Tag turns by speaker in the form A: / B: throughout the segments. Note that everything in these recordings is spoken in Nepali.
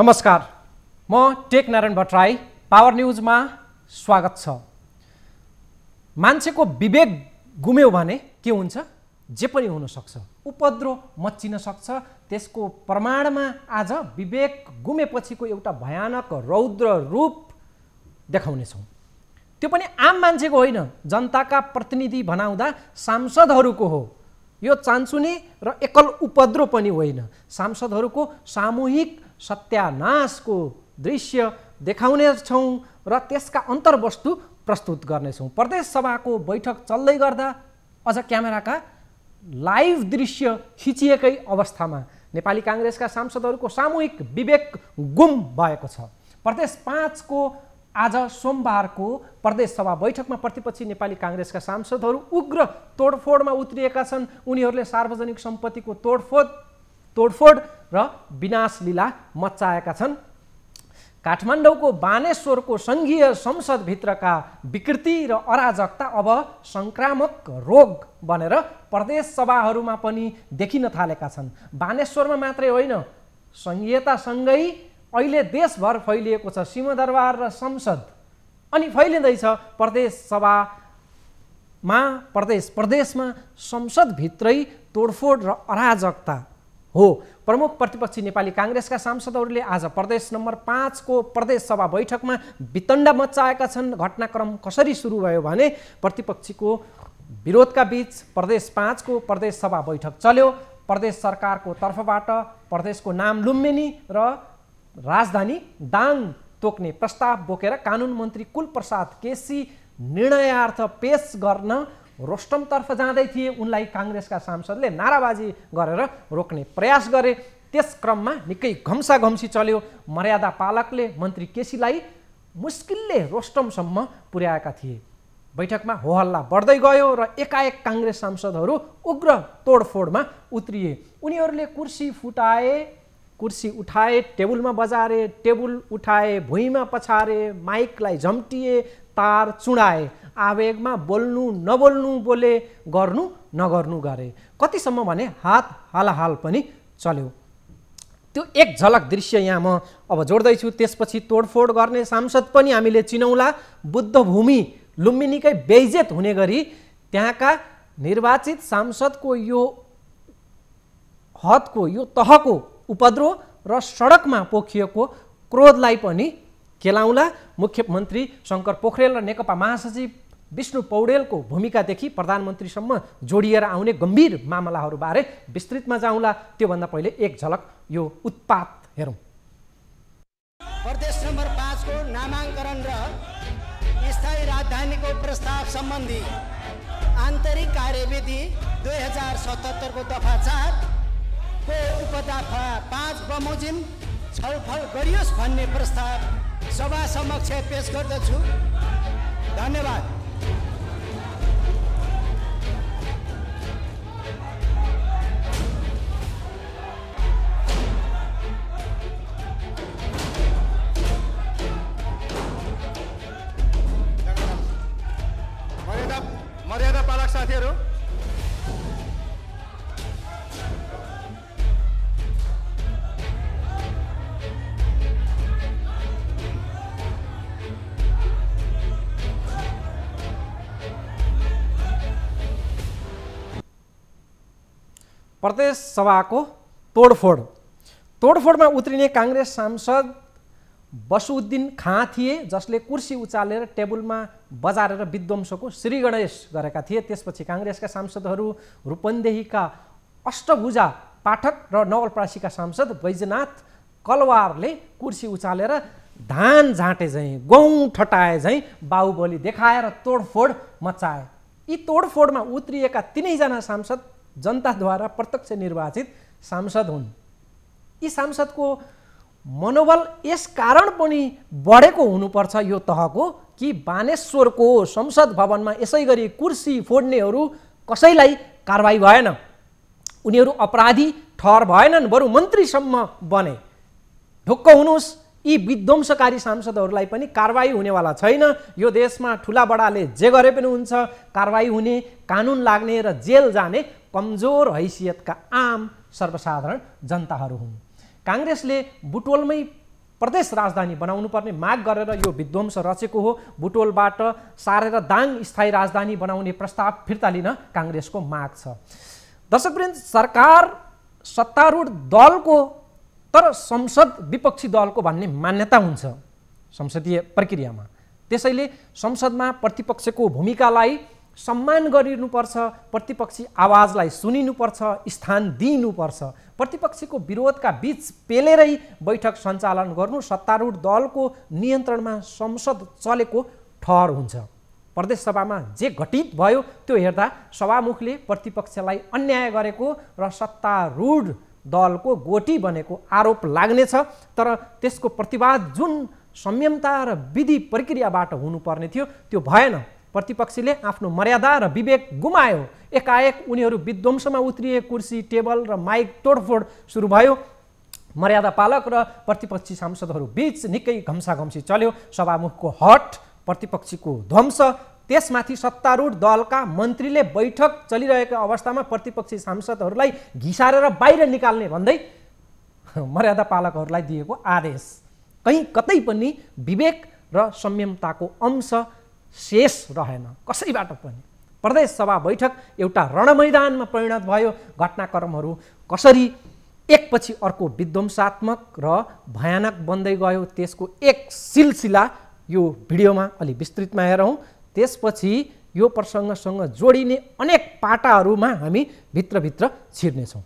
A: नमस्कार, म टेक नारायण भट्टराई। पावर न्यूजमा स्वागत छ। मान्छेको विवेक गुम्यो भने के हुन्छ? जे पनि हुन सक्छ, उपद्रो मच्चिन सक्छ। त्यसको प्रमाणमा आज विवेक गुमेपछिको एउटा भयानक रौद्र रूप देखाउनेछौँ। त्यो पनि आम मान्छेको होइन, जनताका प्रतिनिधि बनाउँदा सांसदहरूको हो। यो चान्चुने र एकल उपद्रो पनि होइन, सांसदहरूको सामूहिक सत्यानाशको दृश्य देखाउनेछौँ र त्यसका अन्तर्वस्तु प्रस्तुत गर्नेछौँ। प्रदेश सभाको बैठक चल्दै गर्दा अझ क्यामेराका लाइभ दृश्य खिचिएकै अवस्थामा नेपाली काङ्ग्रेसका सांसदहरूको सामूहिक विवेक गुम भएको छ। प्रदेश 5 को आज सोमबारको प्रदेश सभा बैठकमा प्रतिपक्षी नेपाली काङ्ग्रेसका सांसदहरू उग्र तोडफोडमा उत्रिएका छन्। उनीहरूले सार्वजनिक सम्पत्तिको तोडफोड र विनाशलीला मच्चाएका छन्। काठमाडौँको बानेश्वरको सङ्घीय संसदभित्रका विकृति र अराजकता अब सङ्क्रामक रोग बनेर प्रदेश सभाहरूमा पनि देखिन थालेका छन्। बानेश्वरमा मात्रै होइन, सङ्घीयतासँगै अहिले देशभर फैलिएको छ सिंहदरबार र संसद, अनि फैलिँदैछ प्रदेश सभामा, प्रदेशमा संसदभित्रै तोडफोड र अराजकता हो। प्रमुख प्रतिपक्षी नेपाली काङ्ग्रेसका सांसदहरूले आज प्रदेश नम्बर 5 को प्रदेश सभा बैठकमा वितण्डा मच्चाएका छन्। घटनाक्रम कसरी सुरु भयो भने प्रतिपक्षीको विरोधका बीच प्रदेश 5 को प्रदेश सभा बैठक चल्यो। प्रदेश सरकारको तर्फबाट प्रदेशको नाम लुम्बिनी र राजधानी दाङ तोक्ने प्रस्ताव बोकेर कानुन मन्त्री कुलप्रसाद केसी निर्णयार्थ पेश गर्न रोस्टमतर्फ जाँदै थिए। उनलाई काङ्ग्रेसका सांसदले नाराबाजी गरेर रोक्ने प्रयास गरे। त्यस क्रममा निकै घम्साघम्सी चल्यो। मर्यादा पालकले मन्त्री केसीलाई मुस्किलले रोस्टमसम्म पुर्याएका थिए। बैठकमा होहल्ला बढ्दै गयो र एकाएक काङ्ग्रेस सांसदहरू उग्र तोडफोडमा उत्रिए। उनीहरूले कुर्सी उठाए, टेबुलमा बजारे, टेबुल उठाए, भुइँमा पछारे, माइकलाई झम्टिए, तार चुडाए, आवेगमा बोल्नु नबोल्नु बोले, गर्नु नगर्नु गरे। कतिसम्म भने हात हालाहाल पनि चल्यो। त्यो एक झलक दृश्य यहाँ म अब जोड्दैछु। त्यसपछि तोडफोड गर्ने सांसद पनि हामीले चिनौला। बुद्ध भूमि लुम्बिनीकै बेइज्जत हुने गरी त्यहाँका निर्वाचित सांसदको यो हदको, यो तहको उपद्रो र सडकमा पोखिएको क्रोधलाई पनि केलाउला। मुख्यमन्त्री शङ्कर पोखरेल र नेकपा महासचिव विष्णु पौडेलको भूमिकादेखि प्रधानमन्त्रीसम्म जोडिएर आउने गम्भीर मामलाहरूबारे विस्तृतमा जाउँला। त्योभन्दा पहिले एक झलक यो उत्पात हेरौँ।
B: प्रदेश नम्बर 5 को नामाङ्करण र स्थायी राजधानीको प्रस्ताव सम्बन्धी आन्तरिक कार्यविधि 2077 को दफा 4 को उपदफा 5 बमोजिम छलफल गरियोस् भन्ने प्रस्ताव सभा समक्ष पेश गर्दछु। धन्यवाद।
C: मर्यादा पालक साथीहरू,
A: प्रदेश सभाको तोडफोडमा उत्रिने काङ्ग्रेस सांसद बसुद्दिन खाँ थिए, जसले कुर्सी उचालेर टेबुलमा बजारेर विध्वंसको श्री गणेश गरेका थिए। त्यसपछि काङ्ग्रेसका सांसदहरू रूपन्देहीका अष्टभुजा पाठक र नवलपरासीका सांसद बैजनाथ कलवारले कुर्सी उचालेर धान झाँटे झैँ, गहुँ ठटाए झैँ बाहुबली देखाएर तोडफोड मचाए। यी तोडफोडमा उत्रिएका तिनैजना सांसद जनताद्वारा प्रत्यक्ष निर्वाचित सांसद हुन्। यी सांसदको मनोबल यस कारण पनि बढेको हुनुपर्छ यो तहको कि बानेश्वरको संसद भवनमा यसै गरी कुर्सी फोड्नेहरू कसैलाई कारबाही भएन। उनीहरू अपराधी ठहर भएनन्, बरु मन्त्रीसम्म बने। ढुक्क हुनुहोस्, यी विध्वंसकारी सांसदहरूलाई पनि कारबाही हुनेवाला छैन। यो देशमा ठुला बडाले जे गरे पनि हुन्छ, कारबाही हुने, कानुन लाग्ने र जेल जाने कमजोर हैसियतका आम सर्वसाधारण जनताहरू हुन्। काङ्ग्रेसले बुटवलमै प्रदेश राजधानी बनाउनु पर्ने माग गरेर यो विध्वंस रचेको हो। बुटोलबाट सारेर दाङ स्थायी राजधानी बनाउने प्रस्ताव फिर्ता लिन काङ्ग्रेसको माग छ। दर्शकवृन्द, सरकार सत्तारूढ दलको तर संसद विपक्षी दलको भन्ने मान्यता हुन्छ संसदीय प्रक्रियामा। त्यसैले संसदमा प्रतिपक्षको भूमिकालाई सम्मान गरिनुपर्छ, प्रतिपक्षी आवाजलाई सुनिनुपर्छ, स्थान दिइनुपर्छ। प्रतिपक्षीको विरोधका बीच पेलेरै बैठक सञ्चालन गर्नु सत्तारूढ दलको नियन्त्रणमा संसद चलेको ठहर हुन्छ। प्रदेश सभामा जे घटित भयो त्यो हेर्दा सभामुखले प्रतिपक्षलाई अन्याय गरेको र सत्तारूढ दलको गोटी बनेको आरोप लाग्नेछ। तर त्यसको प्रतिवाद जुन संयमता र विधि प्रक्रियाबाट हुनुपर्ने थियो त्यो भएन। प्रतिपक्षीले आफ्नो मर्यादा र विवेक गुमायो। एकाएक उनीहरू विध्वंसमा उत्रिए, कुर्सी, टेबल र माइक तोडफोड सुरु भयो। मर्यादा पालक र प्रतिपक्षी सांसदहरू बीच निकै घम्साघम्सी चल्यो। सभामुखको हट, प्रतिपक्षीको ध्वंस, त्यसमाथि सत्तारूढ दलका मन्त्रीले बैठक चलिरहेको अवस्थामा प्रतिपक्षी सांसदहरूलाई घिसारेर बाहिर निकाल्ने भन्दै मर्यादा पालकहरूलाई दिएको आदेश। कहीँ कतै पनि विवेक र संयमताको अंश शेष रहेन कसैबाट पनि। प्रदेश सभा बैठक एउटा रणमैदानमा परिणत भयो। घटनाक्रमहरू कसरी एकपछि अर्को विध्वंसात्मक र भयानक बन्दै गयो त्यसको एक सिलसिला यो भिडियोमा अलि विस्तृतमा हेरौँ। त्यसपछि यो प्रसङ्गसँग जोडिने अनेक पाटाहरूमा हामी भित्रभित्र छिर्नेछौँ।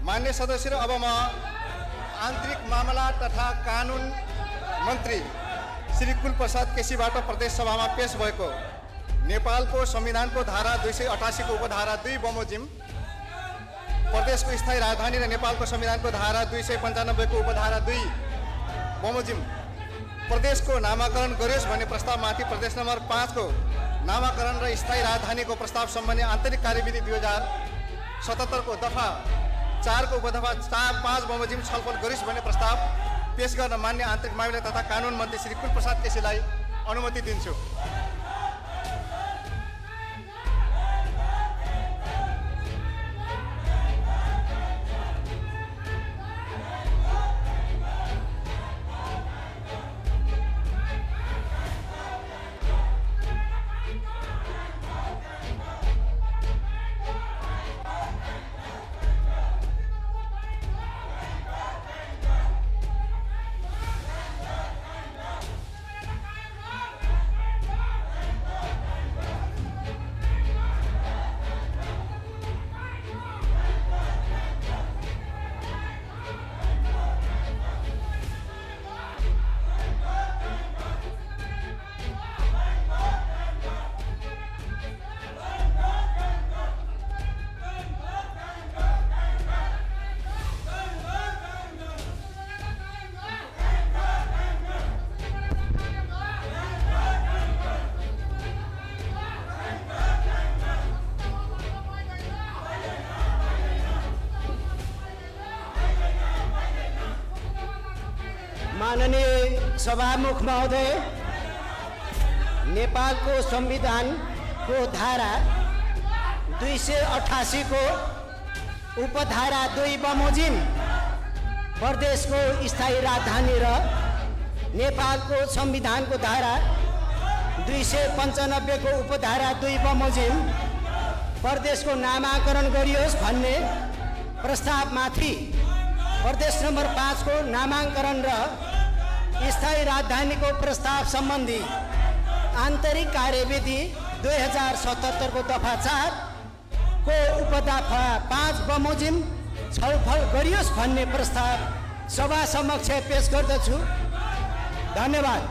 C: मान्य सदस्य, अब म आन्तरिक मामला तथा कानुन मन्त्री श्री कुलप्रसाद केसीबाट प्रदेश सभामा पेश भएको नेपालको संविधानको धारा 288 को उपधारा 2 बमोजिम प्रदेशको स्थायी राजधानी र नेपालको संविधानको धारा 295 को उपधारा 2 बमोजिम प्रदेशको नामाकरण गरियोस् भन्ने प्रस्तावमाथि प्रदेश नम्बर 5 को नामाकरण र स्थायी राजधानीको प्रस्ताव सम्बन्धी आन्तरिक कार्यविधि 2077 को दफा 4 को उपदफा 5 बमोजिम छलफल गरियोस् भन्ने प्रस्ताव पेश गर्न मान्य आन्तरिक मामिला तथा कानुन मन्त्री श्री कुलप्रसाद केसीलाई अनुमति दिन्छु।
B: माननीय सभामुख महोदय, नेपालको संविधानको धारा 288 को उपधारा 2 बमोजिम प्रदेशको स्थायी राजधानी र नेपालको संविधानको धारा 295 को उपधारा 2 बमोजिम प्रदेशको नामाकरण गरियोस् भन्ने प्रस्तावमाथि प्रदेश नम्बर 5 को नामाङ्करण र स्थायी राजधानीको प्रस्ताव सम्बन्धी आन्तरिक कार्यविधि 2077 को दफा 4 को उपदफा 5 बमोजिम छलफल गरियोस् भन्ने प्रस्ताव सभा समक्ष पेश गर्दछु। धन्यवाद।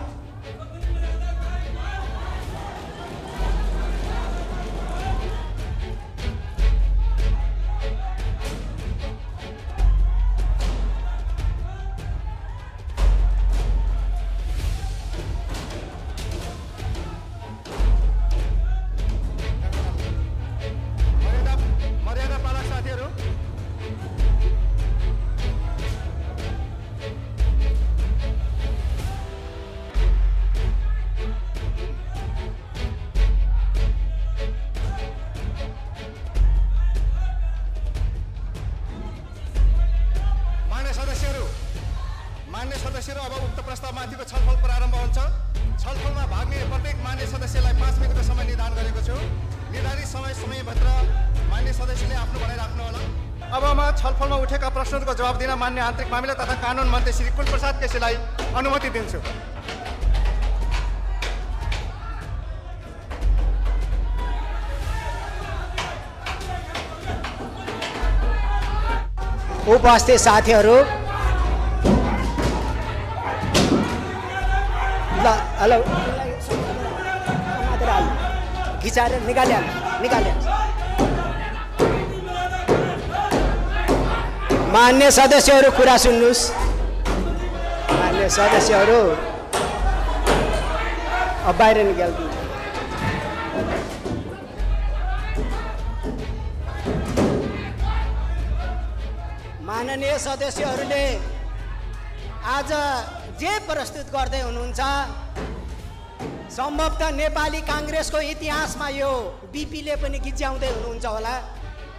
C: मान्य सदस्यहरू, अब उक्त प्रस्तावमाथिको छलफल प्रारम्भ हुन्छ। छलफलमा भाग लिने प्रत्येक मान्य सदस्यलाई 5 मिनेटको समय निर्धारण गरेको छु। निर्धारित समयभित्र मान्य सदस्यले आफ्नो भनाइ राख्नुहोला। अब म छलफलमा उठेका प्रश्नहरूको जवाब दिन मान्य आन्तरिक मामिला तथा कानुन मन्त्री श्री कुलप्रसाद केसीलाई अनुमति दिन्छु।
B: उपस्थित साथीहरू, ल हेलो खिचाएर निकाल्यो। मान्य सदस्यहरू कुरा सुन्नुहोस्। मान्य सदस्यहरू अब बाहिर निकाल्नु। माननीय सदस्यहरूले आज जे प्रस्तुत गर्दै हुनुहुन्छ, सम्भवतः नेपाली काङ्ग्रेसको इतिहासमा यो बिपीले पनि गिज्याउँदै हुनुहुन्छ होला।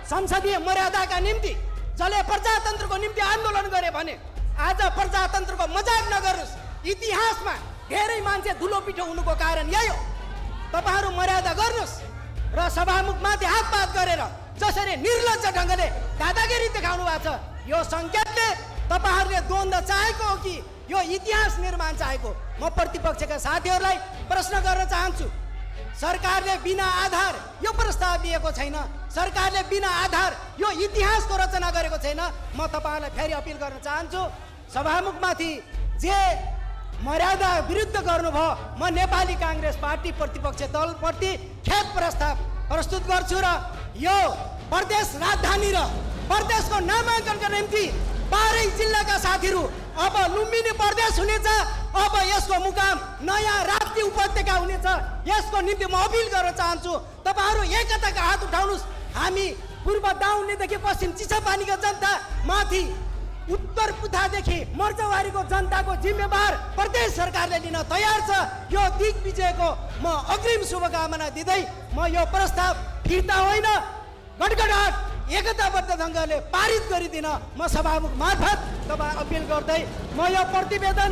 B: संसदीय मर्यादाका निम्ति जसले प्रजातन्त्रको निम्ति आन्दोलन गरे भने आज प्रजातन्त्रको मजाक नगर्नुहोस्। इतिहासमा धेरै मान्छे धुलो पिठो हुनुको कारण यही हो। तपाईँहरू मर्यादा गर्नुहोस् र सभामुखमाथि हातपात गरेर जसरी निर्लज्ज ढङ्गले दादागिरी देखाउनु भएको छ, यो सङ्केतले तपाईँहरूले द्वन्द्व चाहेको हो कि यो इतिहास निर्माण चाहेको। म प्रतिपक्षका साथीहरूलाई प्रश्न गर्न चाहन्छु। सरकारले बिना आधार यो प्रस्ताव दिएको छैन। सरकारले बिना आधार यो इतिहासको रचना गरेको छैन। म तपाईँहरूलाई फेरि अपिल गर्न चाहन्छु, सभामुखमाथि जे मर्यादा विरुद्ध गर्नुभयो, म नेपाली काङ्ग्रेस पार्टी प्रतिपक्ष दलप्रति खेद प्रस्ताव प्रस्तुत गर्छु र यो प्रदेश राजधानी र प्रदेशको नामाङ्कनका निम्ति 12 जिल्लाका साथीहरू अब लुम्बिनी प्रदेश हुनेछ। अब यसको मुकाम नयाँ राप्ती उपत्यका हुनेछ। यसको निम्ति म अपिल गर्न चाहन्छु, तपाईँहरू एकताका हात उठाउनुहोस्। हामी पूर्व दाउनेदेखि पश्चिम चिसापानीको जनता माथि उत्तर पुथादेखि मर्चवारीको जनताको जिम्मेवार प्रदेश सरकारले लिन तयार छ। यो दिग्विजयको म अग्रिम शुभकामना दिँदै म यो प्रस्ताव फिर्ता होइन, गडगडाट एकताबद्ध ढङ्गले पारित गरिदिन म सभामुख मार्फत तपाईँ अपिल गर्दै म यो प्रतिवेदन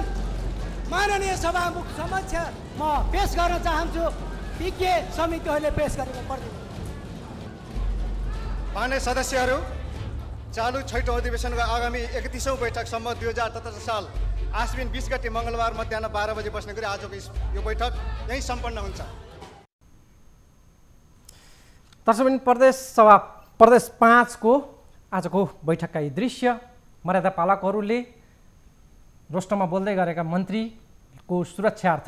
B: माननीय सभामुख समक्ष म पेश गर्न चाहन्छु। विज्ञ समितिहरूले पेश गरेको प्रतिवेदन।
C: मान्य सदस्यहरू, चालु छैटौँ अधिवेशनको आगामी 31औं बैठकसम्म 2077 साल आश्विन 20 गते मङ्गलबार मध्याह 12 बजे बस्ने गरी आजको यो बैठक यहीँ सम्पन्न हुन्छ।
A: तर्सबिन प्रदेश 5 को आजको बैठकका यी दृश्य मर्यादा पालकहरूले रोस्टरमा बोल्दै गरेका मन्त्रीको सुरक्षार्थ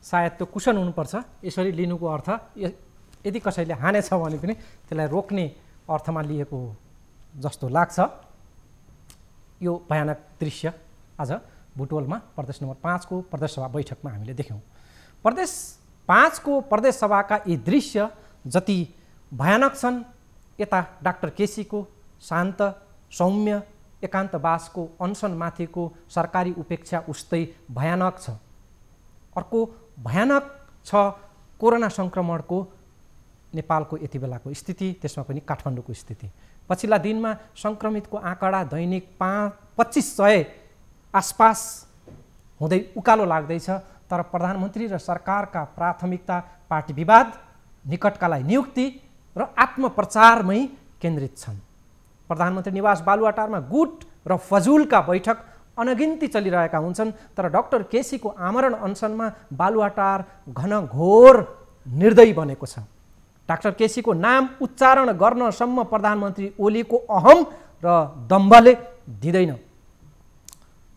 A: सायद त्यो कुशन हुनुपर्छ, यसरी लिनुको अर्थ यदि कसैले हानेछ भने पनि त्यसलाई रोक्ने अर्थमा लिएको जस्तो लाग्छ। यो भयानक दृश्य आज बुटवलमा प्रदेश नम्बर 5 को प्रदेश सभा बैठकमा हामीले देख्यौँ। प्रदेश 5 को प्रदेश सभाका यी दृश्य जति भयानक छन्, यता डाक्टर केसीको शान्त सौम्य एकान्तवासको अनसनमाथिको सरकारी उपेक्षा उस्तै भयानक छ। अर्को भयानक छ कोरोना सङ्क्रमणको नेपालको यति बेलाको स्थिति, त्यसमा पनि काठमाडौँको स्थिति। पछिल्ला दिनमा सङ्क्रमितको आँकडा दैनिक 2500 आसपास हुँदै उकालो लाग्दैछ। तर प्रधानमन्त्री र सरकारका प्राथमिकता पार्टी विवाद, निकटकालाई नियुक्ति र आत्मप्रचारमै केन्द्रित छन्। प्रधानमन्त्री निवास बालुवाटारमा गुट र फजुलका बैठक अनगिन्ती चलिरहेका हुन्छन्, तर डाक्टर केसीको आमरण अनसनमा बालुवाटार घनघोर निर्दयी बनेको छ। डाक्टर केसीको नाम उच्चारण गर्नसम्म प्रधानमन्त्री ओलीको अहम र दम्भले दिँदैन।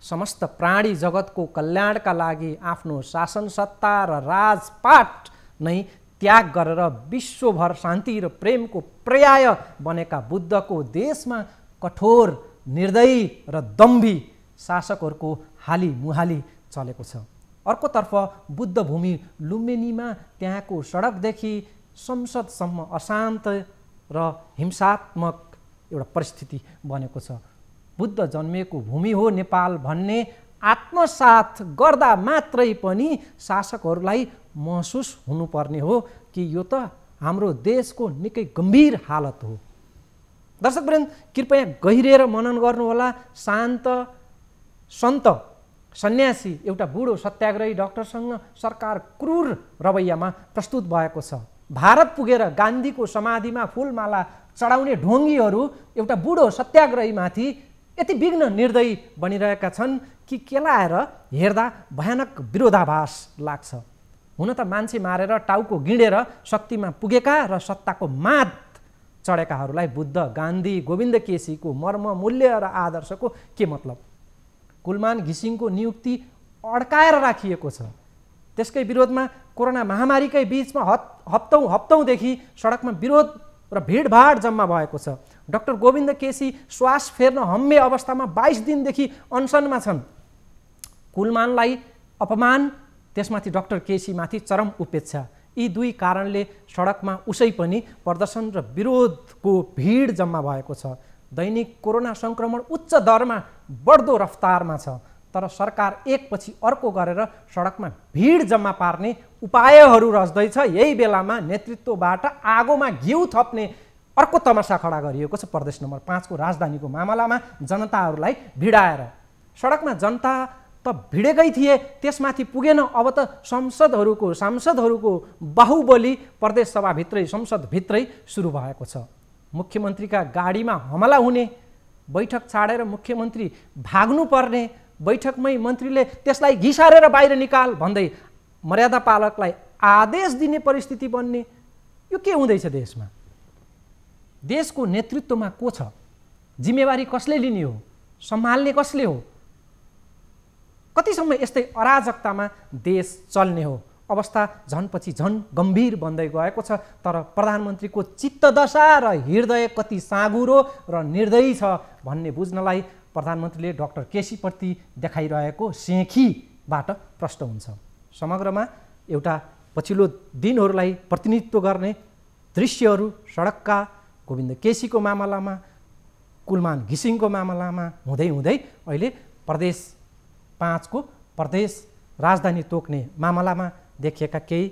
A: समस्त प्राणी जगतको कल्याणका लागि आफ्नो शासन सत्ता र राजपाट नै त्याग गरेर विश्वभर शान्ति र प्रेमको पर्याय बनेका बुद्धको देशमा कठोर निर्दयी र दम्भी शासकहरूको हाली मुहाली चलेको छ। अर्कोतर्फ बुद्ध भूमि लुम्बिनीमा त्यहाँको सडकदेखि संसदसम्म अशान्त र हिंसात्मक एउटा परिस्थिति बनेको छ। बुद्ध जन्मेको भूमि हो नेपाल भन्ने आत्मसात गर्दा मात्रै पनि शासकहरूलाई महसुस हुनुपर्ने हो कि यो त हाम्रो देशको निकै गम्भीर हालत हो। दर्शकवृन्द, कृपया गहिरिएर मनन गर्नुहोला। शान्त सन्त सन्यासी एउटा बुढो सत्याग्रही डाक्टरसँग सरकार क्रूर रवैयामा प्रस्तुत भएको छ। भारत पुगेर गान्धीको समाधिमा फुलमाला चढाउने ढोङ्गीहरू एउटा बुढो सत्याग्रहीमाथि यति विघ्न निर्दयी बनिरहेका छन् कि केलाएर हेर्दा भयानक विरोधाभास लाग्छ। हुन त मान्छे मारेर टाउको गिँडेर शक्तिमा पुगेका र सत्ताको मात चढेकाहरूलाई बुद्ध, गान्धी, गोविन्द केसीको मर्म, मूल्य र आदर्शको के मतलब? कुलमान घिसिङको नियुक्ति अड्काएर राखिएको छ। त्यसकै विरोधमा कोरोना महामारीकै बीचमा हप्तौँदेखि सडकमा विरोध र भिडभाड जम्मा भएको छ। डाक्टर गोविन्द केसी श्वास फेर्न हम्मे अवस्थामा 22 दिनदेखि अनसनमा छन्। कुलमानलाई अपमान, त्यसमाथि डाक्टर केसीमाथि चरम उपेक्षा, यी दुई कारणले सडकमा उसै पनि प्रदर्शन र विरोधको भिड जम्मा भएको छ। दैनिक कोरोना सङ्क्रमण उच्च दरमा बढ्दो रफ्तारमा छ, तर सरकार एकपछि अर्को गरेर सडकमा भिड जम्मा पार्ने उपायहरू रच्दैछ। यही बेलामा नेतृत्वबाट आगोमा घिउ थप्ने अर्को तमासा खडा गरिएको छ। प्रदेश नम्बर 5 को राजधानीको मामलामा जनताहरूलाई भिडाएर सडकमा जनता त भिडेकै थिए, त्यसमाथि पुगेन। अब त सांसदहरूको बाहुबली प्रदेश सभाभित्रै संसदभित्रै सुरु भएको छ। मुख्यमन्त्रीका गाडीमा हमला हुने, बैठक छाडेर मुख्यमन्त्री भाग्नुपर्ने, बैठकमै मन्त्रीले त्यसलाई घिसारेर बाहिर निकाल भन्दै मर्यादा पालकलाई आदेश दिने परिस्थिति बन्ने, यो के हुँदैछ देशमा? देशको नेतृत्वमा को छ? जिम्मेवारी कसले लिने हो? सम्हाल्ने कसले हो? कतिसम्म यस्तै अराजकतामा देश चल्ने हो? अवस्था झनपछि झन गम्भीर बन्दै गएको छ। तर प्रधानमन्त्रीको चित्तदशा र हृदय कति साँघुरो र निर्दयी छ भन्ने बुझ्नलाई प्रधानमन्त्रीले डाक्टर केसीप्रति देखाइरहेको सेखीबाट प्रष्ट हुन्छ। समग्रमा एउटा पछिल्लो दिनहरूलाई प्रतिनिधित्व गर्ने दृश्यहरू सडकका गोविन्द केसीको मामलामा, कुलमान घिसिङको मामलामा हुँदै अहिले प्रदेश 5 को प्रदेश राजधानी तोक्ने मामलामा देखिएका केही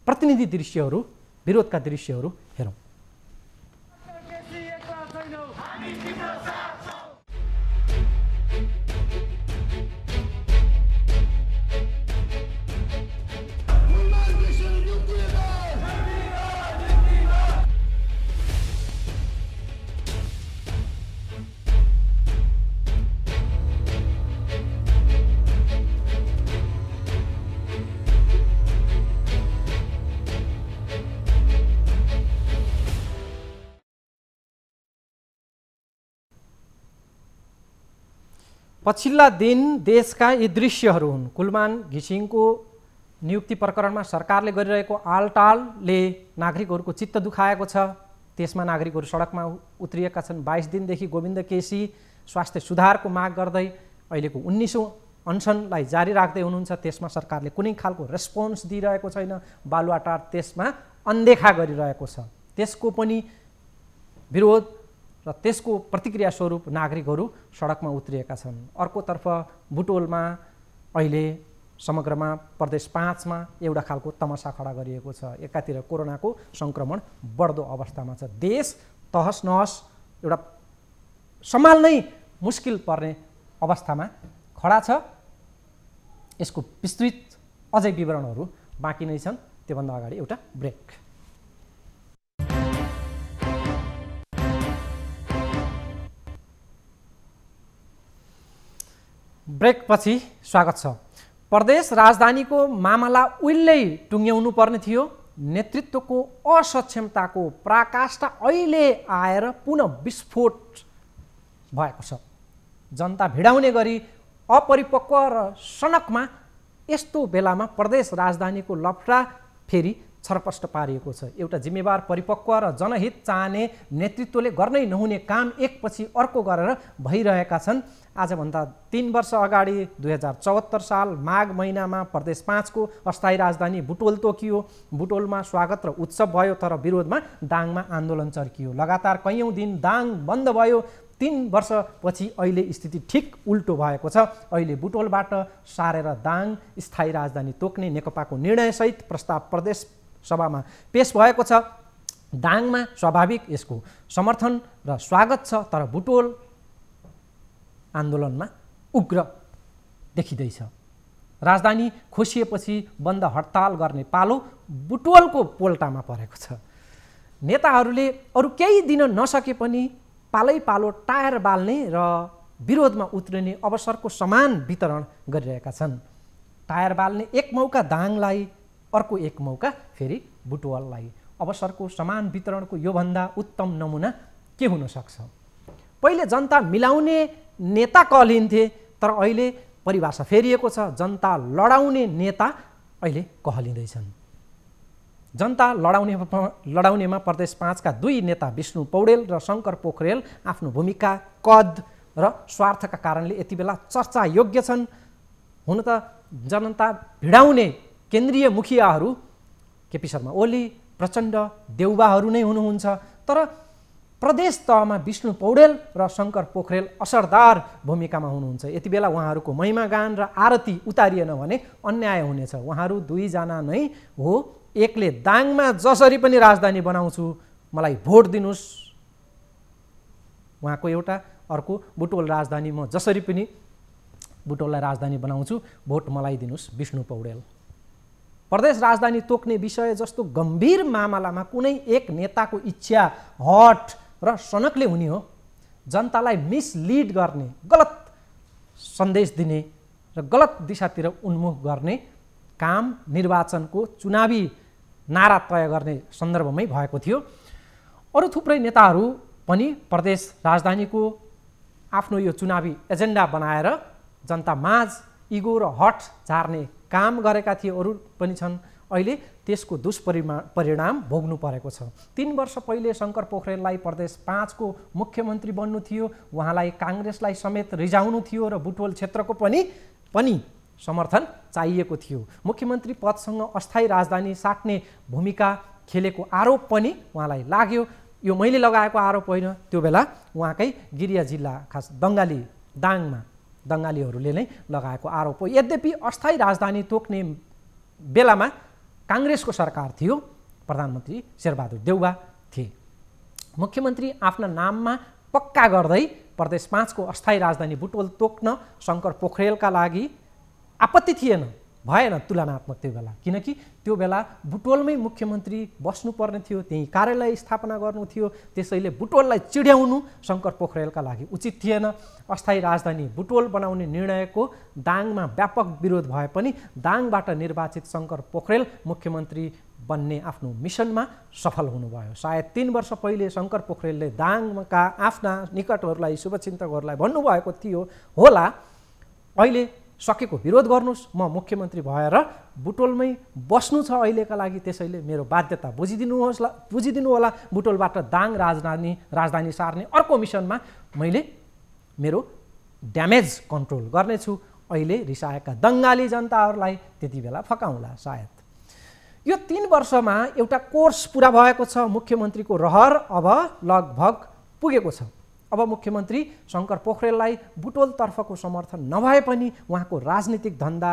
A: प्रतिनिधि दृश्यहरू, विरोधका दृश्यहरू हेरौँ। पछिल्ला दिन देशका यी दृश्यहरू हुन्। कुलमान घिसिङको नियुक्ति प्रकरणमा सरकारले गरिरहेको आलटालले नागरिकहरूको चित्त दुखाएको छ। त्यसमा नागरिकहरू सडकमा उत्रिएका छन्। 22 दिनदेखि गोविन्द केसी स्वास्थ्य सुधारको माग गर्दै अहिलेको 19औं अनसनलाई जारी राख्दै हुनुहुन्छ। त्यसमा सरकारले कुनै खालको रेस्पोन्स दिइरहेको छैन। बालुवाटार त्यसमा अनदेखा गरिरहेको छ। त्यसको पनि विरोध र त्यसको प्रतिक्रिया स्वरूप नागरिकहरू सडकमा उत्रिएका छन्। अर्कोतर्फ बुटोलमा अहिले समग्रमा प्रदेश 5 मा एउटा खालको तमासा खडा गरिएको छ। एकातिर कोरोनाको सङ्क्रमण बढ्दो अवस्थामा छ। देश तहस नहस, एउटा सम्हाल्नै मुस्किल पर्ने अवस्थामा खडा छ। यसको विस्तृत अझै विवरणहरू बाँकी नै छन्। त्योभन्दा अगाडि एउटा ब्रेक। ब्रेकपछि स्वागत छ। प्रदेश राजधानीको मामला उहिल्लै टुङ्ग्याउनु पर्ने थियो। नेतृत्वको असक्षमताको पराकाष्ठा अहिले आएर पुनः विस्फोट भएको छ। जनता भिडाउने गरी अपरिपक्व र सनकमा यस्तो बेलामा प्रदेश राजधानीको लफडा फेरि छरपष्ट पारिएको छ। एउटा जिम्मेवार, परिपक्व र जनहित चाहने नेतृत्वले गर्नै नहुने काम एकपछि अर्को गरेर भइरहेका छन्। आजभन्दा 3 वर्ष अगाडि 2074 साल माघ महिनामा प्रदेश 5 को अस्थायी राजधानी बुटोल तोकियो। बुटोलमा स्वागत र उत्सव भयो, तर विरोधमा दाङमा आन्दोलन चर्कियो। लगातार कैयौँ दिन दाङ बन्द भयो। 3 वर्षपछि अहिले स्थिति ठिक उल्टो भएको छ। अहिले बुटोलबाट सारेर दाङ स्थायी राजधानी तोक्ने नेकपाको निर्णयसहित प्रस्ताव प्रदेश सभामा पेश भएको छ। दाङमा स्वाभाविक यसको समर्थन र स्वागत छ, तर बुटोल आन्दोलनमा उग्र देखिँदैछ। राजधानी खोसिएपछि बन्द हडताल गर्ने पालो बुटवलको पोल्टामा परेको छ। नेताहरूले अरू केही दिन नसके पनि पालै पालो टायर बाल्ने र विरोधमा उत्रिने अवसरको समान वितरण गरिरहेका छन्। टायर बाल्ने एक मौका दाङलाई, अर्को एक मौका फेरि बुटवललाई। अवसरको समान वितरणको योभन्दा उत्तम नमुना के हुन सक्छ? पहिले जनता मिलाउने नेता कहलिन्थे, तर अहिले परिभाषा फेरिएको छ। जनता लडाउने नेता अहिले कहलिँदैछन्। जनता लडाउनेमा प्रदेश 5 का 2 नेता विष्णु पौडेल र शङ्कर पोखरेल आफ्नो भूमिका, कद र स्वार्थका कारणले यति बेला चर्चा योग्य छन्। हुन त जनता भिडाउने केन्द्रीय मुखियाहरू केपी शर्मा ओली, प्रचण्ड, देउबाहरू नै हुनुहुन्छ, तर प्रदेश तहमा विष्णु पौडेल र शङ्कर पोखरेल असरदार भूमिकामा हुनुहुन्छ। यति बेला उहाँहरूको महिमागान र आरती उतारिएन भने अन्याय हुनेछ। उहाँहरू 2 जना नै हो। एकले दाङमा जसरी पनि राजधानी बनाउँछु, मलाई भोट दिनुहोस्, उहाँको एउटा, अर्को बुटवल राजधानी म जसरी पनि बुटवललाई राजधानी बनाउँछु, भोट मलाई दिनुहोस् विष्णु पौडेल। प्रदेश राजधानी तोक्ने विषय जस्तो गम्भीर मामलामा कुनै एक नेताको इच्छा, हट र सनकले हुने हो। जनतालाई मिसलिड गर्ने, गलत सन्देश दिने र गलत दिशातिर उन्मुख गर्ने काम निर्वाचनको चुनावी नारा तय गर्ने सन्दर्भमै भएको थियो। अरू थुप्रै नेताहरू पनि प्रदेश राजधानीको आफ्नो यो चुनावी एजेन्डा बनाएर जनता माझ इगो र हट झार्ने काम गरेका थिए। अरू पनि छन्। अहिले त्यसको दुष्परिणाम भोग्नु परेको छ। 3 वर्ष पहिले शङ्कर पोखरेललाई प्रदेश 5 को मुख्यमन्त्री बन्नु थियो। उहाँलाई काङ्ग्रेसलाई समेत रिजाउनु थियो र बुटवल क्षेत्रको पनि समर्थन चाहिएको थियो। मुख्यमन्त्री पदसँग अस्थायी राजधानी साट्ने भूमिका खेलेको आरोप पनि उहाँलाई लाग्यो। यो मैले लगाएको आरोप होइन, त्यो बेला उहाँकै गिरिया जिल्ला खास दाङमा दङ्गालीहरूले नै लगाएको आरोप हो। यद्यपि अस्थायी राजधानी तोक्ने बेलामा काङ्ग्रेसको सरकार थियो, प्रधानमन्त्री शेरबहादुर देउबा थिए। मुख्यमन्त्री आफ्ना नाममा पक्का गर्दै प्रदेश 5 को अस्थायी राजधानी बुटवल तोक्न शङ्कर पोखरेलका लागि आपत्ति थिएन, भएन तुलनात्मक त्यो बेला, किनकि त्यो बेला बुटवलमै मुख्यमन्त्री बस्नुपर्ने थियो, त्यही कार्यालय स्थापना गर्नु थियो। त्यसैले बुटवललाई चिड्याउनु शङ्कर पोखरेलका लागि उचित थिएन। अस्थायी राजधानी बुटवल बनाउने निर्णयको दाङमा व्यापक विरोध भए पनि दाङबाट निर्वाचित शङ्कर पोखरेल मुख्यमन्त्री बन्ने आफ्नो मिसनमा सफल हुनुभयो। सायद 3 वर्ष पहिले शङ्कर पोखरेलले दाङका आफ्ना निकटहरूलाई, शुभचिन्तकहरूलाई भन्नुभएको थियो होला, अहिले सकेको विरोध गर्नुहोस्, म मुख्यमन्त्री भएर बुटवलमै बस्नु छ अहिलेका लागि, त्यसैले मेरो बाध्यता बुझिदिनु होला। बुटवलबाट दाङ राजधानी सार्ने अर्को मिसनमा मैले मेरो ड्यामेज कन्ट्रोल गर्नेछु। अहिले रिसाएका दङ्गाली जनताहरूलाई त्यति बेला फकाउँला सायद। यो 3 वर्षमा एउटा कोर्स पुरा भएको छ। मुख्यमन्त्रीको रहर अब लगभग पुगेको छ। अब मुख्यमन्त्री शङ्कर पोखरेललाई बुटवलतर्फको समर्थन नभए पनि उहाँको राजनीतिक धन्दा,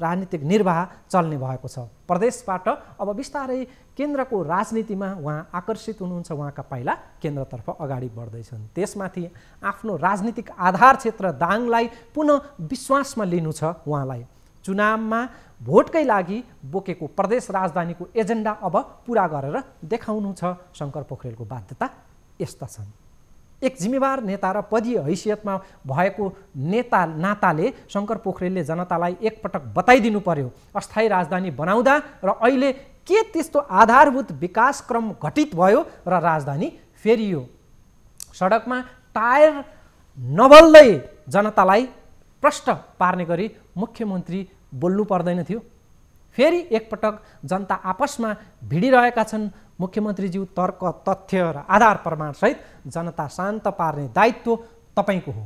A: राजनीतिक निर्वाह चल्ने भएको छ। प्रदेशबाट अब बिस्तारै केन्द्रको राजनीतिमा उहाँ आकर्षित हुनुहुन्छ। उहाँका पाइला केन्द्रतर्फ अगाडि बढ्दैछन्। त्यसमाथि आफ्नो राजनीतिक आधार क्षेत्र दाङलाई पुनः विश्वासमा लिनु छ उहाँलाई। चुनावमा भोटकै लागि बोकेको प्रदेश राजधानीको एजेन्डा अब पुरा गरेर देखाउनु छ। शङ्कर पोखरेलको बाध्यता यस्ता छन्। एक जिम्मेवार नेता र पदीय हैसियतमा भएको नाताले शङ्कर पोखरेलले जनतालाई एकपटक बताइदिनु पर्यो, अस्थायी राजधानी बनाउँदा र अहिले के त्यस्तो आधारभूत विकासक्रम घटित भयो र राजधानी फेरियो। सडकमा टायर नबल्दै जनतालाई प्रष्ट पार्ने गरी मुख्यमन्त्री बोल्नु पर्दैन थियो। फेरि एकपटक जनता आपसमा भिडिरहेका छन्। मुख्यमन्त्रीज्यू तर्क, तथ्य र आधार प्रमाणसहित जनता शान्त पार्ने दायित्व तपाईँको हो।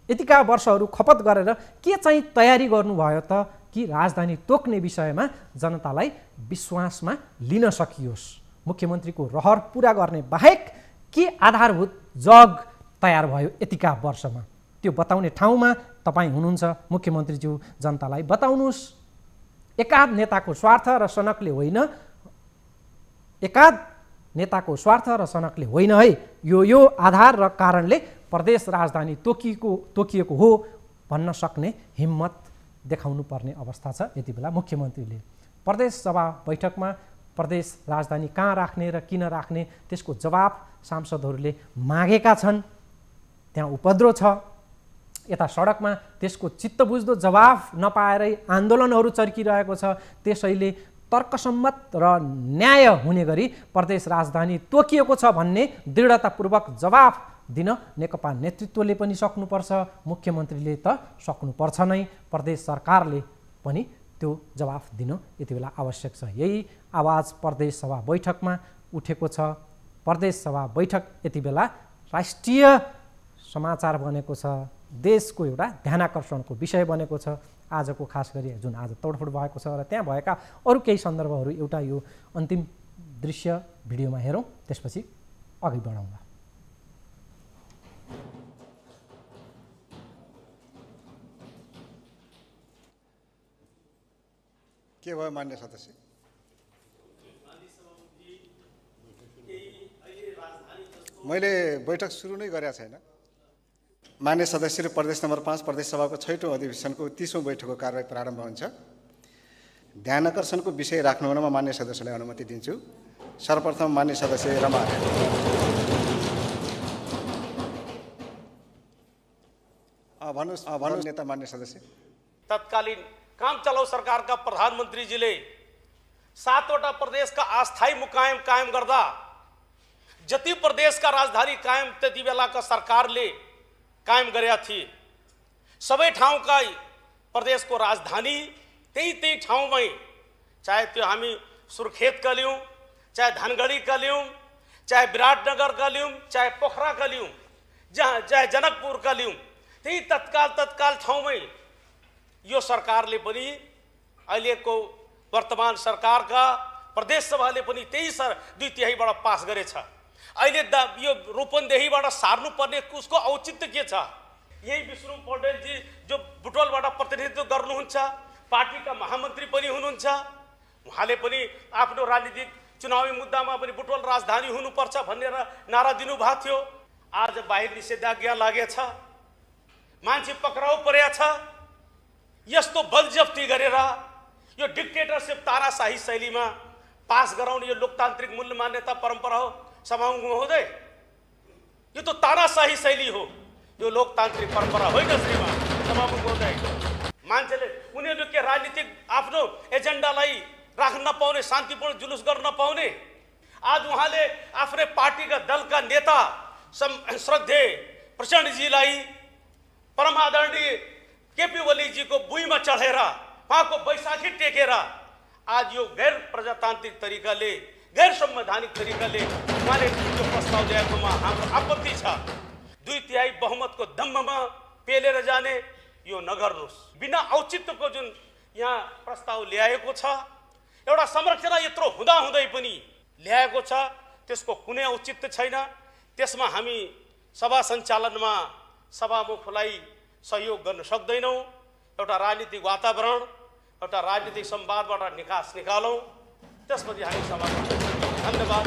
A: यतिका वर्षहरू खपत गरेर के चाहिँ तयारी गर्नुभयो त कि राजधानी तोक्ने विषयमा जनतालाई विश्वासमा लिन सकियोस्। मुख्यमन्त्रीको रहर पुरा गर्ने बाहेक के आधारभूत जग तयार भयो यतिका वर्षमा, त्यो बताउने ठाउँमा तपाईँ हुनुहुन्छ। मुख्यमन्त्रीज्यू जनतालाई बताउनुहोस्। एकाध नेताको स्वार्थ र सनकले होइन है, यो आधार र कारणले प्रदेश राजधानी तोकिएको हो। भन्न सक्ने हिम्मत देखाउनु पर्ने अवस्था छ यति बेला मुख्यमन्त्रीले। प्रदेश सभा बैठकमा प्रदेश राजधानी कहाँ राख्ने र किन राख्ने त्यसको जवाफ सांसदहरूले मागेका छन्। त्यहाँ उपद्रो छ, यता सडकमा त्यसको चित्तबुझ्दो जवाफ नपाएरै आन्दोलनहरू चर्किरहेको छ। त्यसैले तर्कसम्मत र न्याय हुने गरी प्रदेश राजधानी तोकिएको छ भन्ने दृढतापूर्वक जवाफ दिन नेकपा नेतृत्वले पनि सक्नुपर्छ, मुख्यमन्त्रीले त सक्नुपर्छ नै, प्रदेश सरकारले पनि त्यो जवाफ दिन यति बेला आवश्यक छ। यही आवाज प्रदेश सभा बैठकमा उठेको छ। प्रदेश सभा बैठक यति बेला राष्ट्रिय समाचार बनेको छ, देशको एउटा ध्यानाकर्षणको विषय बनेको छ। आजको खास गरी जुन आज तोडफोड भएको छ र त्यहाँ भएका अरू केही सन्दर्भहरू एउटा यो अन्तिम दृश्य भिडियोमा हेरौँ, त्यसपछि अघि बढाउँला।
C: के भयो मान्य सदस्य? मैले बैठक सुरु नै गरेका छैन। मान्य सदस्य र प्रदेश नम्बर 5 प्रदेश सभाको 6औं अधिवेशनको 30औं बैठकको कारबाही प्रारम्भ हुन्छ। ध्यानाकर्षणको विषय राख्नु हुनमा मान्य सदस्यलाई अनुमति दिन्छु। सर्वप्रथम मान्य सदस्य रमा। भन्नुहोस् नेता मान्य सदस्य।
D: तत्कालीन काम चलाउ सरकारका प्रधानमन्त्रीजीले 7वटा प्रदेशका अस्थायी मुकाम कायम गर्दा जति प्रदेशका राजधानी कायम त्यति बेलाका सरकारले कायम गरेका थिए। सबै ठाउँका प्रदेशको राजधानी त्यही ठाउँमै, चाहे त्यो हामी सुर्खेतका लियौँ, चाहे धनगढीका लियौँ, चाहे विराटनगरका लियौँ, चाहे पोखराका लियौँ, चाहे जनकपुरका लियौँ, त्यही तत्काल ठाउँमै यो सरकारले पनि अहिलेको वर्तमान सरकारका प्रदेश सभाले पनि त्यही 2/3 पास गरेछ। अहिले यो रूपन्देहीबाट सार्नुपर्ने उसको औचित्य के छ? यही विष्णु पौडेलजी जो बुटवलबाट प्रतिनिधित्व गर्नुहुन्छ, पार्टीका महामन्त्री पनि हुनुहुन्छ, उहाँले पनि आफ्नो राजनीतिक चुनावी मुद्दामा पनि बुटवल राजधानी हुनुपर्छ भनेर नारा दिनुभएको थियो। आज बाहिर निषेधाज्ञा लागेछ, मान्छे पक्राउ परेको छ। यस्तो बलजफ्ती गरेर यो डिक्टेटरसिप ताराशाही शैलीमा पास गराउने यो लोकतान्त्रिक मूल्य मान्यता परम्परा हो सभामुख महोदय? यो त ताराशाही शैली हो, यो लोकतान्त्रिक परम्परा होइन श्रीमान सभामुख महोदय। मान्छेले उनीहरू के राजनीतिक आफ्नो एजेन्डालाई राख्न नपाउने, शान्तिपूर्ण जुलुस गर्न नपाउने। आज उहाँले आफ्नै पार्टीका दलका नेता श्रद्धेय प्रचण्डजीलाई परम आदरणीय केपी ओलीजीको भुइँमा चढेर उहाँको बैशाखी टेकेर आज यो गैर प्रजातान्त्रिक तरिकाले, गैर संवैधानिक तरिकाले उहाँले यो प्रस्ताव ल्याएकोमा हाम्रो आपत्ति छ। 2/3 बहुमतको दम्बमा पेलेर जाने यो नगर्नुहोस्। बिना औचित्यको जुन यहाँ प्रस्ताव ल्याएको छ, एउटा संरचना यत्रो हुँदाहुँदै पनि ल्याएको छ, त्यसको कुनै औचित्य छैन। त्यसमा हामी सभा सञ्चालनमा सभामुखलाई सहयोग गर्न सक्दैनौँ। एउटा राजनीतिक वातावरण, एउटा राजनीतिक संवादबाट निकास निकालौँ, त्यसपछि हामी सभामा। धन्यवाद।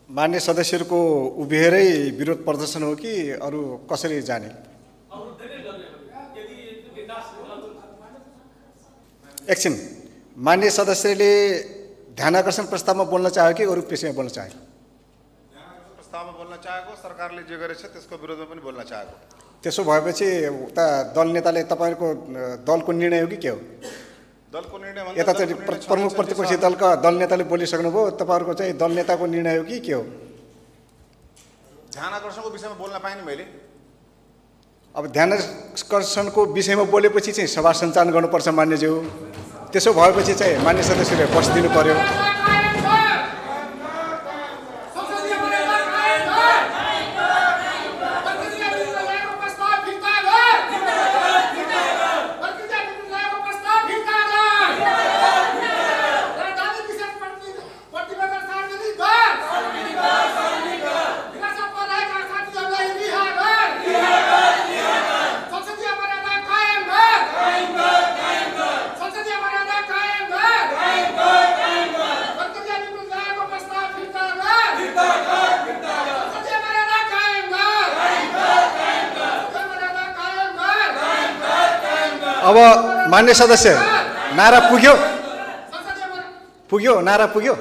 C: मान्य सदस्यहरूको उभिएरै विरोध प्रदर्शन हो कि अरू कसरी जाने? एकछिन, मान्य सदस्यले ध्यानाकर्षण प्रस्तावमा बोल्न चाह्यो कि अरू विषयमा बोल्न चाह्यो?
E: प्रस्तावमा बोल्न चाहेको, सरकारले जे गरेछ त्यसको विरोधमा पनि बोल्न चाहेको।
C: त्यसो भएपछि उता दल नेताले तपाईँहरूको दलको निर्णय हो कि के हो?
E: दलको निर्णय
C: यता चाहिँ प्रमुख प्रतिपक्षी दलका दल नेताले बोलिसक्नुभयो, तपाईँहरूको चाहिँ दल नेताको निर्णय हो कि के हो?
E: ध्यानाकर्षणको विषयमा बोल्न पाएँ नि मैले।
C: अब ध्यानाकर्षणको विषयमा बोलेपछि चाहिँ सभा सञ्चालन गर्नुपर्छ मान्यज्यू। त्यसो भएपछि चाहिँ मान्य सदस्यले बसिदिनु पर्यो। अब मान्य सदस्य नारा पुग्यो नारा पुग्यो।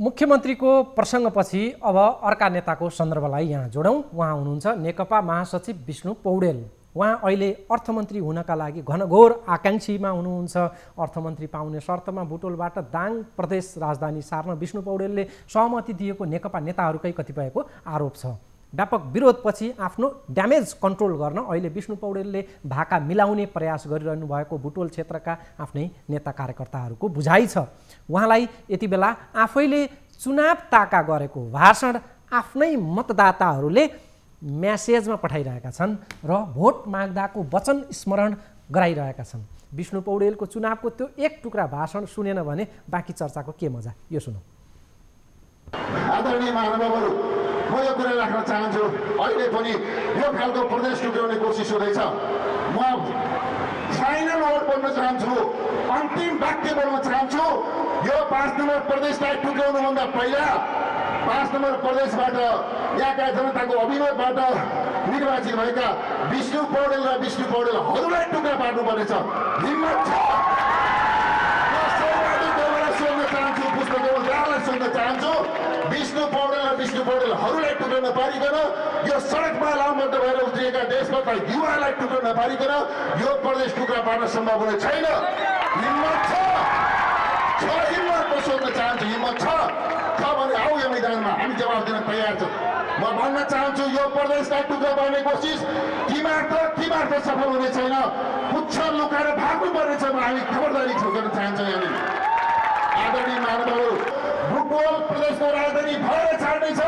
A: मुख्यमन्त्रीको प्रसङ्गपछि अब अर्का नेताको सन्दर्भलाई यहाँ जोडौँ। उहाँ हुनुहुन्छ नेकपा महासचिव विष्णु पौडेल। उहाँ अहिले अर्थमन्त्री हुनका लागि घनघोर आकाङ्क्षीमा हुनुहुन्छ। अर्थमन्त्री पाउने शर्तमा बुटोलबाट दाङ प्रदेश राजधानी सार्न विष्णु पौडेलले सहमति दिएको नेकपा नेताहरूकै कतिपयको आरोप छ। व्यापक विरोधपछि आफ्नो ड्यामेज कन्ट्रोल गर्न अहिले विष्णु पौडेलले भाका मिलाउने प्रयास गरिरहनु भएको बुटोल क्षेत्रका आफ्नै नेता कार्यकर्ताहरूको बुझाइ छ। उहाँलाई यति बेला आफैले चुनाव ताका गरेको भाषण आफ्नै मतदाताहरूले म्यासेजमा पठाइरहेका छन् र भोट माग्दाको वचन स्मरण गराइरहेका छन्। विष्णु पौडेलको चुनावको त्यो एक टुक्रा भाषण सुनेन भने बाँकी चर्चाको के मजा, यो सुनौ।
F: आदरणीय महानुभावहरू, म यो कुरा राख्न चाहन्छु, अहिले पनि यो खालको प्रदेश टुक्राउने कोसिस हुँदैछ। म फाइनल वर्ड बोल्न चाहन्छु, अन्तिम वाक्य बोल्न चाहन्छु। यो 5 नम्बर प्रदेशलाई टुक्राउनुभन्दा पहिला 5 नम्बर प्रदेशबाट यहाँका जनताको अभिमतबाट निर्वाचित भएका विष्णु पौडेल र विष्णु पौडेलहरूलाई टुक्रा पार्नुपर्नेछ। हिम्मत छ सोध्न चाहन्छु, पुष्पदेवलाई सोध्न चाहन्छु, विष्णु पौडेल र विष्णु पौडेलहरूलाई टुक्राउन पारिकन यो सडकमा लामबद्ध भएर उत्रिएका देशभरका युवालाई टुक्राउन पारिकन यो प्रदेश टुक्रा पार्न सम्भव हुने छैन। हिम्मत छ हिम्मत म सोध्न चाहन्छु, हिम्मत छ भने आऊ यो मैदानमा, हामी जवाब दिन तयार छौँ। म भन्न चाहन्छु, यो प्रदेशलाई टुक्रा पार्ने कोसिस किमार्थ सफल हुने छैन। पुच्छ लुकाएर भाग्नु पर्नेछ। हामी खबरदारी गर्न चाहन्छौँ। यहाँनिर आदरणीय महानुभावहरू, बुटवल प्रदेशको राजधानी भएर छाड्नेछ,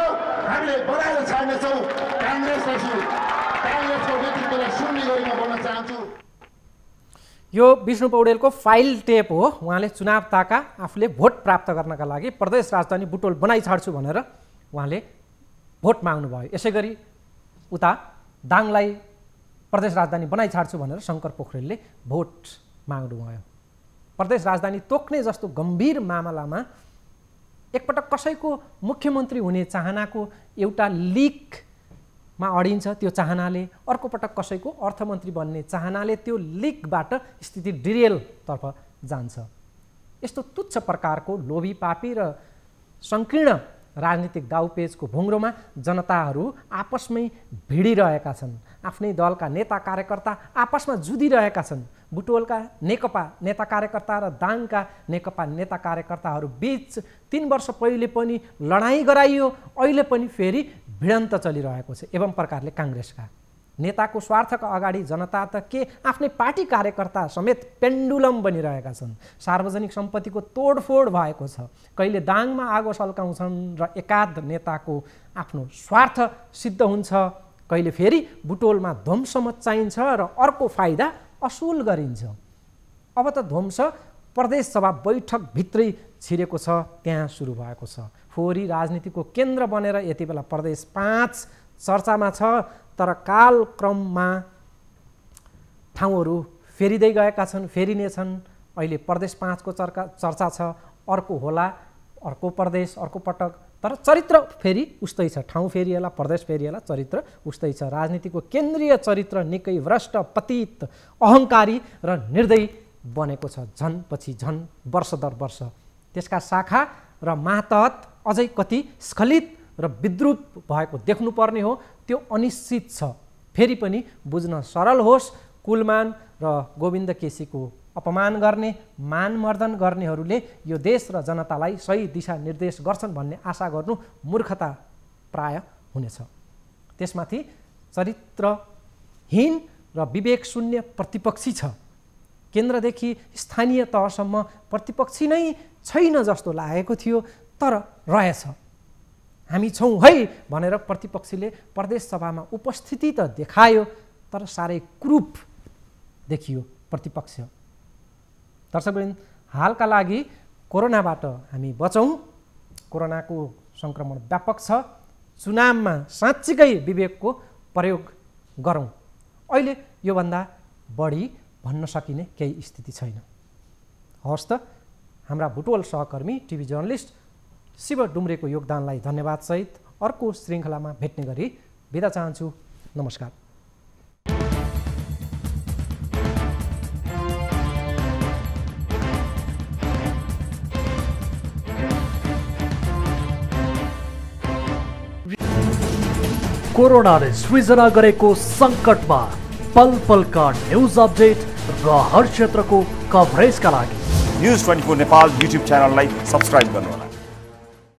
F: हामीले बनाएर छाड्नेछौँ। काङ्ग्रेसको नेतृत्वलाई सुन्ने गरी म भन्न चाहन्छु।
A: यो विष्णु पौडेलको फाइल टेप हो। उहाँले चुनाव ताका आफूले भोट प्राप्त गर्नका लागि प्रदेश राजधानी बुटोल बनाइ छाड्छु भनेर उहाँले भोट माग्नुभयो। यसै गरी उता दाङलाई प्रदेश राजधानी बनाइ छाड्छु भनेर शङ्कर पोखरेलले भोट माग्नुभयो। प्रदेश राजधानी तोक्ने जस्तो गम्भीर मामलामा एकपटक कसैको मुख्यमन्त्री हुने चाहनाको एउटा लिकमा अडिन्छ त्यो चाहनाले, अर्को पटक कसैको अर्थमन्त्री बन्ने चाहनाले त्यो लिकबाट स्थिति डिरेलतर्फ जान्छ। यस्तो तुच्छ प्रकारको लोभी पापी र सङ्कीर्ण राजनीतिक दाउपेचको भुङ्ग्रोमा जनताहरू आपसमै भिडिरहेका छन्। आफ्नै दलका नेता कार्यकर्ता आपसमा जुधिरहेका छन्। बुटोलका नेकपा नेता कार्यकर्ता र दाङका नेकपा नेता कार्यकर्ताहरू बीच 3 वर्ष पहिले पनि लडाईँ गराइयो, अहिले पनि फेरि भिडन्त चलिरहेको छ। एवं प्रकारले काङ्ग्रेसका नेताको स्वार्थका अगाडि जनता त के आफ्नै पार्टी कार्यकर्ता समेत पेन्डुलम बनिरहेका छन्। सार्वजनिक सम्पत्तिको तोडफोड भएको छ। कहिले दाङमा आगो सल्काउँछन् र एकाध नेताको आफ्नो स्वार्थ सिद्ध हुन्छ, कहिले फेरि बुटोलमा ध्वंस मच्चाइन्छ र अर्को फाइदा असुल गरिन्छ। अब त ध्वंस प्रदेश सभा बैठकभित्रै छिरेको छ, त्यहाँ सुरु भएको छ। फोहोरी राजनीतिको केन्द्र बनेर यति बेला प्रदेश 5 चर्चामा छ, तर कालक्रममा ठाउँहरू फेरिँदै गएका छन्, फेरिनेछन्। अहिले प्रदेश 5 को चर्चा छ, अर्को होला, अर्को प्रदेश, अर्को पटक, तर चरित्र फेरि उस्तै छ। ठाउँ फेरिएला, प्रदेश फेरिएला, चरित्र उस्तै छ। राजनीतिको केन्द्रीय चरित्र निकै भ्रष्ट, पतित, अहङ्कारी र निर्दयी बनेको छ, झन पछि झन, वर्ष दर वर्ष। त्यसका शाखा र मातहत अझै कति स्खलित र विद्रूप भएको देख्नुपर्ने हो। त्यो अनिश्चित छ। फेरि पनि बुझ्न सरल होस्, कुलमान र गोविन्द केसीको अपमान गर्ने, मानमर्दन गर्नेहरूले यो देश र जनतालाई सही दिशा निर्देश गर्छन् भन्ने आशा गर्नु मूर्खता प्राय हुनेछ। त्यसमाथि चरित्रहीन र विवेक शून्य प्रतिपक्षी छ। केन्द्रदेखि स्थानीय तहसम्म प्रतिपक्षी नै छैन जस्तो लागेको थियो, तर रहेछ। हामी छौँ है भनेर प्रतिपक्षीले प्रदेश सभामा उपस्थिति त देखायो, तर साह्रै क्रूप देखियो प्रतिपक्ष। दर्शकवृन्द, हालका लागि कोरोनाबाट हामी बचौँ। कोरोनाको सङ्क्रमण व्यापक छ। चुनावमा साँच्चीकै विवेकको प्रयोग गरौँ। अहिले योभन्दा बढी भन्न सकिने केही स्थिति छैन। हवस् त, हाम्रा बुटवल सहकर्मी टिभी जर्नलिस्ट शिव डुम्रेको योगदानलाई धन्यवाद सहित अर्को श्रृङ्खलामा भेट्ने गरी बिदा चाहन्छु। नमस्कार।
G: कोरोनाले सृजना गरेको सङ्कटमा पल पलका न्युज अपडेट र हर क्षेत्रको कभरेजका लागि
H: न्युज 24 नेपाल युट्युब च्यानललाई सब्स्क्राइब गर्नुहोला।